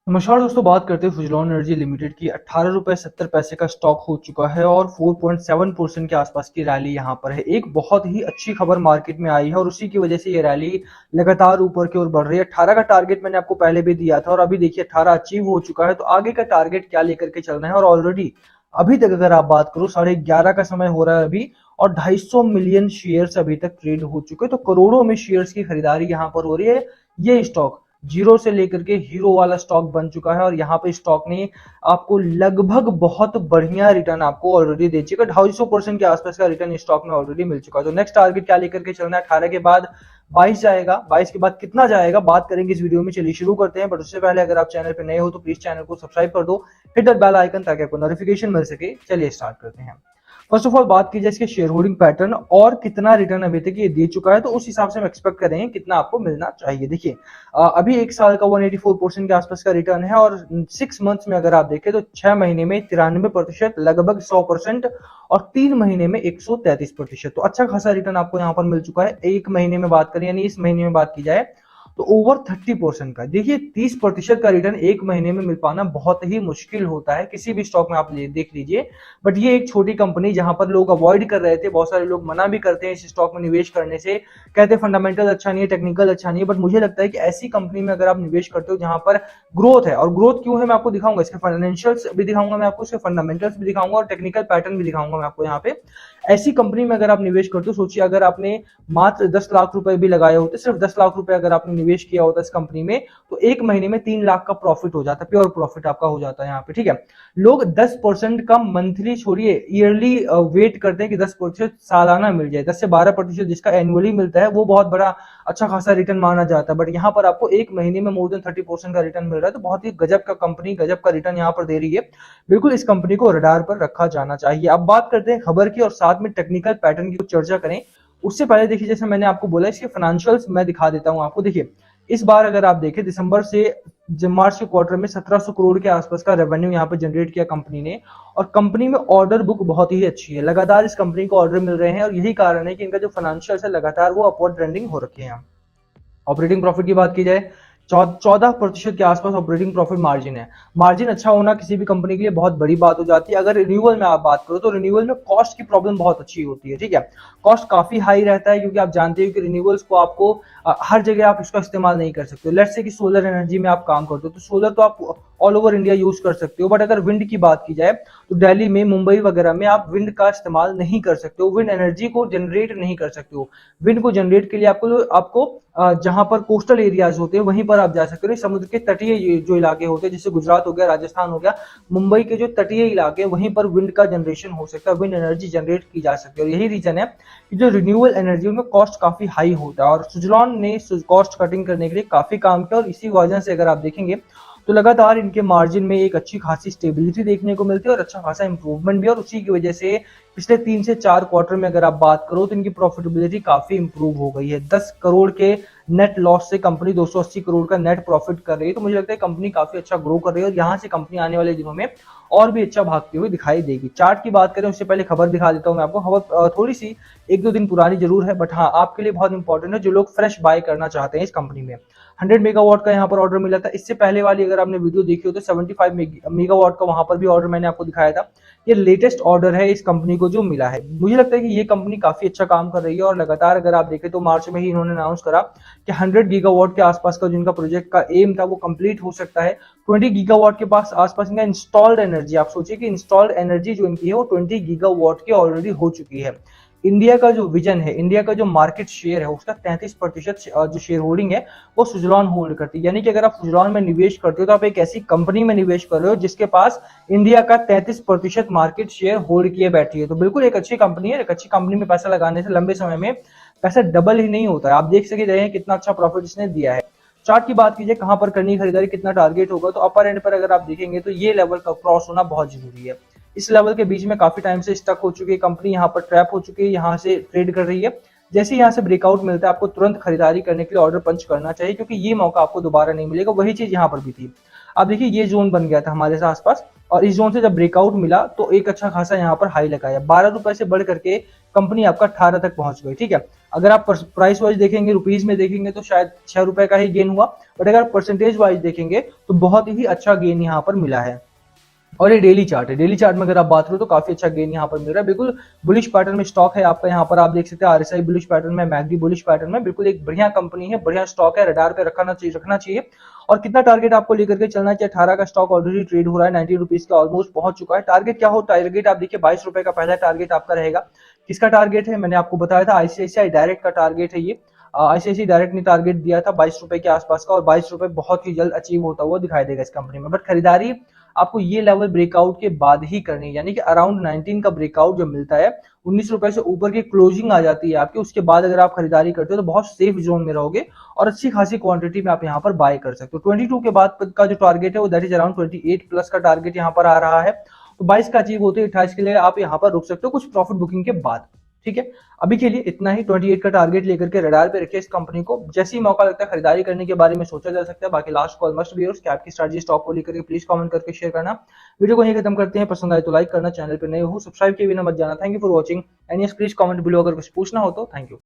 नमस्कार दोस्तों, बात करते हैं सुजलॉन एनर्जी लिमिटेड की। 18 रुपये 70 पैसे का स्टॉक हो चुका है और 4.7% के आसपास की रैली यहाँ पर है। एक बहुत ही अच्छी खबर मार्केट में आई है और उसी की वजह से ये रैली लगातार ऊपर की ओर बढ़ रही है। 18 का टारगेट मैंने आपको पहले भी दिया था और अभी देखिए 18 अचीव हो चुका है। तो आगे का टारगेट क्या लेकर के चलना है, और ऑलरेडी अभी तक अगर आप बात करो 11:30 का समय हो रहा है अभी, और 250 मिलियन शेयर्स अभी तक ट्रेड हो चुके हैं। तो करोड़ों में शेयर्स की खरीदारी यहाँ पर हो रही है। ये स्टॉक जीरो से लेकर के हीरो वाला स्टॉक बन चुका है और यहाँ पे स्टॉक ने आपको लगभग बहुत बढ़िया रिटर्न आपको ऑलरेडी दे चुका है। 250% के आसपास का रिटर्न स्टॉक में ऑलरेडी मिल चुका है। तो नेक्स्ट टारगेट क्या लेकर के चलना है? 18 के बाद 22 जाएगा, 22 के बाद कितना जाएगा, बात करेंगे इस वीडियो में। चलिए शुरू करते हैं, बट उससे पहले अगर आप चैनल पर नए हो तो प्लीज चैनल को सब्सक्राइब कर दो, हिट द बेल आइकन ताकि आपको नोटिफिकेशन मिल सके। चलिए स्टार्ट करते हैं। फर्स्ट ऑफ ऑल बात की जाए इसके शेयर होल्डिंग पैटर्न और कितना रिटर्न अभी तक ये दे चुका है, तो उस हिसाब से हम एक्सपेक्ट करें कितना आपको मिलना चाहिए। देखिए अभी एक साल का 184% के आसपास का रिटर्न है और 6 मंथ्स में अगर आप देखें तो 6 महीने में 93%, लगभग 100%, और 3 महीने में 133%। तो अच्छा खासा रिटर्न आपको यहाँ पर मिल चुका है। एक महीने में बात करें, यानी इस महीने में बात की जाए तो ओवर 30% का। देखिए 30% का रिटर्न एक महीने में मिल पाना बहुत ही मुश्किल होता है किसी भी स्टॉक में, आप देख लीजिए। बट ये एक छोटी कंपनी जहां पर लोग अवॉइड कर रहे थे, बहुत सारे लोग मना भी करते हैं इस स्टॉक में निवेश करने से, कहते हैं फंडामेंटल अच्छा नहीं है, टेक्निकल अच्छा नहीं है। बट मुझे लगता है कि ऐसी कंपनी में अगर आप निवेश करते हो जहां पर ग्रोथ है, और ग्रोथ क्यों है मैं आपको दिखाऊंगा, इसके फाइनेंशियल्स भी दिखाऊंगा मैं आपको, इसके फंडामेंटल्स भी दिखाऊंगा और टेक्निकल पैटर्न भी दिखाऊंगा मैं आपको यहाँ पे। ऐसी कंपनी में अगर आप निवेश करते हो, सोचिए अगर आपने मात्र 10 लाख रुपए भी लगाए होते, सिर्फ 10 लाख रुपए अगर आपने निवेश किया होता इस कंपनी में, तो एक महीने में 3 लाख का प्रॉफिट हो जाता, प्योर प्रॉफिट आपका हो जाता है यहाँ पे। ठीक है, लोग 10% का मंथली छोड़िए, ईयरली वेट करते हैं कि 10% सालाना मिल जाए। 10 से 12% जिसका एनुअली मिलता है वो बहुत बड़ा अच्छा खासा रिटर्न माना जाता है। बट यहाँ पर आपको एक महीने में मोर देन 30% का रिटर्न मिल रहा है, तो बहुत ही गजब का कंपनी, गजब का रिटर्न यहाँ पर दे रही है। बिल्कुल इस कंपनी को रडार पर रखा जाना चाहिए। अब बात करते हैं खबर की और साथ में टेक्निकल पैटर्न की चर्चा करें। उससे पहले देखिए, जैसे मैंने आपको बोला, इसके फाइनेंशियल्स मैं दिखा देता हूं आपको। देखिए इस बार अगर आप देखें दिसंबर से मार्च के क्वार्टर में 1700 करोड़ के आसपास का रेवेन्यू यहाँ पर जनरेट किया कंपनी ने, और कंपनी में ऑर्डर बुक बहुत ही अच्छी है। लगातार इस कंपनी को ऑर्डर मिल रहे हैं और यही कारण है कि इनका जो फाइनेंशियल्स है लगातार वो अपवर्ड ट्रेंडिंग हो रखे हैं। ऑपरेटिंग प्रॉफिट की बात की जाए, 14% के आसपास ऑपरेटिंग प्रॉफिट मार्जिन है। मार्जिन अच्छा होना किसी भी कंपनी के लिए बहुत बड़ी बात हो जाती है। अगर रिन्यूअल में आप बात करो तो रिन्यूअल में कॉस्ट की प्रॉब्लम बहुत अच्छी होती है। ठीक है, कॉस्ट काफी हाई रहता है क्योंकि आप जानते हो कि रिन्यूअल्स को आपको हर जगह आप इसका इस्तेमाल नहीं कर सकते हो। लेट्स से कि सोलर एनर्जी में आप काम करते हो तो सोलर तो आप ऑल ओवर इंडिया यूज कर सकते हो, बट अगर विंड की बात की जाए तो दिल्ली में, मुंबई वगैरह में आप विंड का इस्तेमाल नहीं कर सकते हो, विंड एनर्जी को जनरेट नहीं कर सकते हो। विंड को जनरेट के लिए आपको जहां पर कोस्टल एरियाज होते हैं वहीं पर आप जा सकते हो। समुद्र के तटीय जो इलाके होते हैं, जैसे गुजरात हो गया, राजस्थान हो गया, मुंबई के जो तटीय इलाके, वहीं पर विंड का जनरेशन हो सकता है, विंड एनर्जी जनरेट की जा सकती है। और यही रीजन है कि जो रिन्यूएबल एनर्जी उनका कॉस्ट काफी हाई होता है, और सुजलॉन ने कॉस्ट कटिंग करने के लिए काफी काम किया, और इसी वजह से अगर आप देखेंगे तो लगातार इनके मार्जिन में एक अच्छी खासी स्टेबिलिटी देखने को मिलती है और अच्छा खासा इंप्रूवमेंट भी। और उसी की वजह से पिछले 3 से 4 क्वार्टर में अगर आप बात करो तो इनकी प्रॉफिटेबिलिटी काफी इंप्रूव हो गई है। 10 करोड़ के नेट लॉस से कंपनी 280 करोड़ का नेट प्रॉफिट कर रही है। तो मुझे लगता है कंपनी काफी अच्छा ग्रो कर रही है और यहाँ से कंपनी आने वाले दिनों में और भी अच्छा भागती हुई दिखाई देगी। चार्ट की बात करें उससे पहले खबर दिखा देता हूँ मैं आपको। खबर थोड़ी सी 1-2 दिन पुरानी जरूर है, बट हाँ आपके लिए बहुत इंपॉर्टेंट है जो लोग फ्रेश बाय करना चाहते हैं इस कंपनी में। 100 मेगावाट का यहाँ पर ऑर्डर मिला था। इससे पहले वाली अगर आपने वीडियो देखी हो तो 75 मेगावाट का वहां पर भी ऑर्डर मैंने आपको दिखाया था। ये लेटेस्ट ऑर्डर है इस कंपनी को जो मिला है। मुझे लगता है कि ये कंपनी काफी अच्छा काम कर रही है और लगातार अगर आप देखें तो मार्च में ही इन्होंने अनाउंस करा कि 100 गीगावाट के आसपास का जिनका प्रोजेक्ट का एम था वो कंप्लीट हो सकता है। 20 गीगावाट के पास आसपास इनका इंस्टॉल्ड एनर्जी, आप सोचिए कि इंस्टॉल्ड एनर्जी जो इनकी है वो 20 गीगावाट की ऑलरेडी हो चुकी है। इंडिया का जो विजन है, इंडिया का जो मार्केट शेयर है उसका 33% जो शेयर होल्डिंग है वो सुजलॉन होल्ड करती है। यानी कि अगर आप सुजलॉन में निवेश करते हो तो आप एक ऐसी कंपनी में निवेश कर रहे हो जिसके पास इंडिया का 33% मार्केट शेयर होल्ड किए बैठी है। तो बिल्कुल एक अच्छी कंपनी है। एक अच्छी कंपनी में पैसा लगाने से लंबे समय में पैसा डबल ही नहीं होता है। आप देख सके रहे हैं कितना अच्छा प्रॉफिट इसने दिया है। चार्ट की बात कीजिए, कहां पर करनी खरीदारी, कितना टारगेट होगा, तो अपर एंड पर अगर आप देखेंगे तो ये लेवल का क्रॉस होना बहुत जरूरी है। इस लेवल के बीच में काफी टाइम से स्टक हो चुकी है कंपनी, यहाँ पर ट्रैप हो चुकी है, यहाँ से ट्रेड कर रही है। जैसे यहाँ से ब्रेकआउट मिलता है आपको तुरंत खरीदारी करने के लिए ऑर्डर पंच करना चाहिए क्योंकि ये मौका आपको दोबारा नहीं मिलेगा। वही चीज यहाँ पर भी थी। अब देखिए ये जोन बन गया था हमारे से आसपास, और इस जोन से जब ब्रेकआउट मिला तो एक अच्छा खासा यहाँ पर हाई लगाया, 12 रुपए से बढ़ करके कंपनी आपका 18 तक पहुंच गई। ठीक है, अगर आप प्राइस वाइज देखेंगे, रुपीज में देखेंगे तो शायद 6 रुपए का ही गेन हुआ, बट अगर परसेंटेज वाइज देखेंगे तो बहुत ही अच्छा गेन यहाँ पर मिला है। और ये डेली चार्ट है, डेली चार्ट में अगर आप बात करो तो काफी अच्छा गेन यहाँ पर मिल रहा है। बिल्कुल बुलिश पैटर्न में स्टॉक है आपका, यहाँ पर आप देख सकते हैं आरएसआई बुलिश पैटर्न में, मैगडी बुलिश पैटर्न में, बिल्कुल एक बढ़िया कंपनी है, बढ़िया स्टॉक है, रडार पे रखना चाहिए। और कितना टारगेट आपको लेकर के चलना चाहिए, 18 का स्टॉक ऑलरेडी ट्रेड हो रहा है, 90 रुपीज का ऑलमोस्ट पहुंच चुका है। टारगेट क्या हो, टारगेट आप देखिए 22 रुपए का पहला टारगेट आपका रहेगा। किसका टारगेट है, मैंने आपको बताया था आईसीआईसीआई डायरेक्ट का टारगेट है ये। आईसीआईसीआई डायरेक्ट ने टारगेट दिया था 22 रुपए के आसपास का, और 22 रुपए बहुत ही जल्द अचीव होता हुआ दिखाई देगा इस कंपनी में। बट खरीदारी आपको ये लेवल ब्रेकआउट के बाद ही करनी है, यानी कि अराउंड 19 का ब्रेकआउट जो मिलता है, 19 रुपए से ऊपर की क्लोजिंग आ जाती है आपकी, उसके बाद अगर आप खरीदारी करते हो तो बहुत सेफ जोन में रहोगे और अच्छी खासी क्वांटिटी में आप यहाँ पर बाय कर सकते हो। 22 के बाद का जो टारगेट है वो दैट इज अराउंड 28 प्लस का टारगेट यहाँ पर आ रहा है, तो 22 का अचीव होते 28 के लिए आप यहाँ पर रुक सकते हो कुछ प्रॉफिट बुकिंग के बाद। ठीक है, अभी के लिए इतना ही, 28 का टारगेट लेकर के रडार पे रखिए इस कंपनी को, जैसे ही मौका लगता है खरीदारी करने के बारे में सोचा जा सकता है। बाकी last call must be yours, आपकी स्ट्रैटेजी स्टॉक को लेकर के प्लीज कमेंट करके शेयर करना। वीडियो को यहीं खत्म करते हैं, पसंद आए तो लाइक करना, चैनल पर नए हो सब्सक्राइब किए बिना मत जाना। Thank you for watching and yes please comment below अगर कुछ पूछना हो तो। Thank you.